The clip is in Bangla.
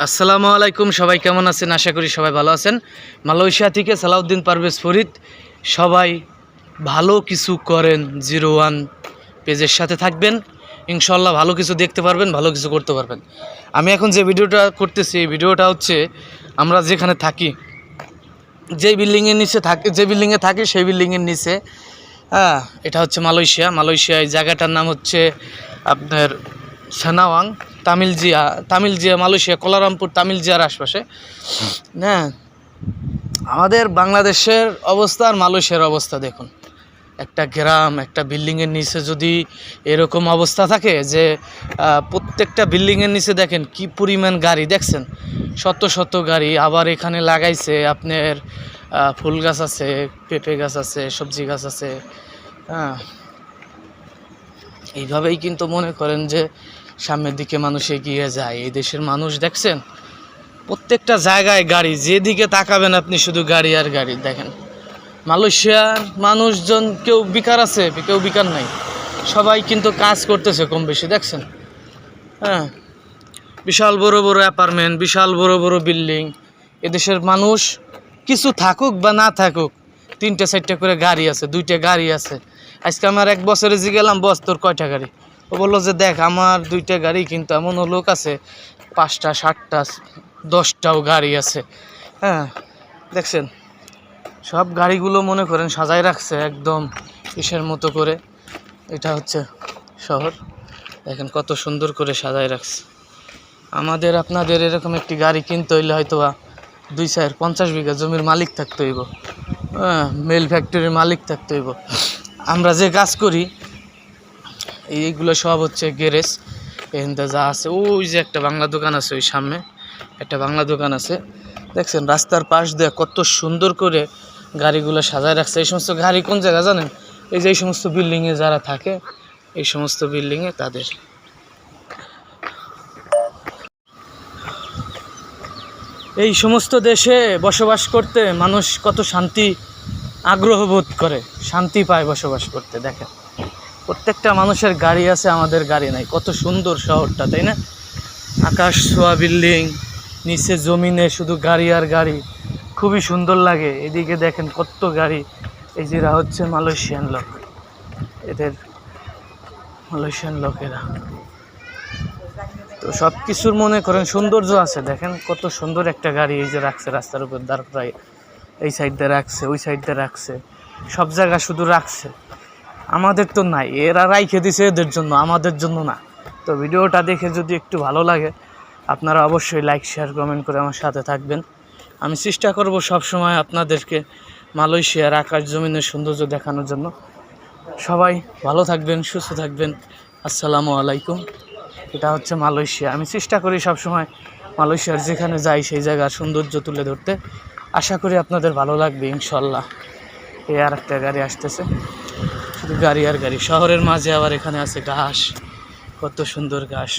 আসসালামু আলাইকুম, সবাই কেমন আছেন? আশা করি সবাই ভালো আছেন। মালয়েশিয়া থেকে সালাউদ্দিন পারভেজ ফরিদ। সবাই ভালো কিছু করেন 01 পেজের সাথে থাকবেন, ইনশাল্লাহ ভালো কিছু দেখতে পারবেন, ভালো কিছু করতে পারবেন। আমি এখন যে ভিডিওটা করতেছি, এই ভিডিওটা হচ্ছে আমরা যেখানে থাকি, যে বিল্ডিংয়ের নিচে থাকি, যে বিল্ডিংয়ে থাকি সেই বিল্ডিংয়ের নিচে। হ্যাঁ, এটা হচ্ছে মালয়েশিয়া। এই জায়গাটার নাম হচ্ছে আপনার সানাওয়াং, তামিলজিয়া মালয়েশিয়া, কোলালামপুর তামিলজিয়ার আশপাশে। হ্যাঁ, আমাদের বাংলাদেশের অবস্থা আর মালয়েশিয়ার অবস্থা দেখুন। একটা গ্রাম, একটা বিল্ডিংয়ের নিচে যদি এরকম অবস্থা থাকে যে প্রত্যেকটা বিল্ডিংয়ের নিচে দেখেন কি পরিমাণ গাড়ি, দেখছেন শত শত গাড়ি। আবার এখানে লাগাইছে আপনার ফুল গাছ আছে, পেঁপে গাছ আছে, সবজি গাছ আছে। হ্যাঁ, এইভাবেই কিন্তু মনে করেন যে সামনের দিকে মানুষ এগিয়ে যায়। এই দেশের মানুষ দেখছেন প্রত্যেকটা জায়গায় গাড়ি, যেদিকে তাকাবেন আপনি শুধু গাড়ি আর গাড়ি। দেখেন মালয়েশিয়ার মানুষজন কেউ বেকার আছে, কেউ বেকার নাই, সবাই কিন্তু কাজ করতেছে কম বেশি, দেখছেন। হ্যাঁ, বিশাল বড় বড় অ্যাপার্টমেন্ট, বিশাল বড় বড় বিল্ডিং। এদেশের মানুষ কিছু থাকুক বা না থাকুক, 3টে 4টে করে গাড়ি আছে, 2টে গাড়ি আছে। আজকে আমার এক বছরে যে গেলাম, বস তোর কয়টা গাড়ি? ও বললো যে দেখ আমার 2টে গাড়ি, কিন্তু এমনও লোক আছে 5টা 7টা 10টাও গাড়ি আছে। হ্যাঁ, দেখছেন সব গাড়িগুলো মনে করেন সাজায় রাখছে একদম ইসের মতো করে। এটা হচ্ছে শহর, দেখেন কত সুন্দর করে সাজায় রাখছে। আমাদের আপনাদের এরকম একটি গাড়ি কিনতে হইলে হয়তো 250 বিঘা জমির মালিক থাকতে হইব। হ্যাঁ, মেল ফ্যাক্টরির মালিক থাকতে হইব। আমরা যে কাজ করি এইগুলো সব হচ্ছে গ্যারেজ। এখানটা যা আছে, ওই যে একটা বাংলা দোকান আছে, ওই সামনে একটা বাংলা দোকান আছে, দেখছেন রাস্তার পাশ দিয়ে কত সুন্দর করে গাড়িগুলো সাজায় রাখছে। এই সমস্ত গাড়ি কোন জায়গা জানেন? এই যে এই সমস্ত বিল্ডিংয়ে যারা থাকে, এই সমস্ত বিল্ডিংয়ে তাদের। এই সমস্ত দেশে বসবাস করতে মানুষ কত শান্তি, আগ্রহ বোধ করে, শান্তি পায় বসবাস করতে। দেখেন প্রত্যেকটা মানুষের গাড়ি আছে, আমাদের গাড়ি নাই। কত সুন্দর শহরটা, তাই না? আকাশ ছোঁয়া বিল্ডিং, নিচে জমিনে শুধু গাড়ি আর গাড়ি, খুবই সুন্দর লাগে। এদিকে দেখেন কত গাড়ি। এই যেরা হচ্ছে মালয়েশিয়ান লোক, এদের মালয়েশিয়ান লোকেরা। তো সব কিছুর মনে করেন সৌন্দর্য আছে। দেখেন কত সুন্দর একটা গাড়ি এই যে রাখছে রাস্তার উপর দাঁড় করায়, এই সাইড দিয়ে রাখছে, ওই সাইড দিয়ে রাখছে, সব জায়গা শুধু রাখছে। আমাদের তো নাই, এরা রাইখে দিছে এদের জন্য, আমাদের জন্য না। তো ভিডিওটা দেখে যদি একটু ভালো লাগে, আপনারা অবশ্যই লাইক শেয়ার কমেন্ট করে আমার সাথে থাকবেন। আমি চেষ্টা করব সবসময় আপনাদেরকে মালয়েশিয়ার আকাশ জমিনের সৌন্দর্য দেখানোর জন্য। সবাই ভালো থাকবেন, সুস্থ থাকবেন। আসসালামু আলাইকুম। এটা হচ্ছে মালয়েশিয়া। আমি চেষ্টা করি সবসময় মালয়েশিয়ার যেখানে যাই সেই জায়গার সৌন্দর্য তুলে ধরতে। আশা করি আপনাদের ভালো লাগবে ইনশাল্লাহ। এই আর একটা গাড়ি আসতেছে, শুধু গাড়ি আর গাড়ি। শহরের মাঝে আবার এখানে আছে ঘাস, কত সুন্দর ঘাস।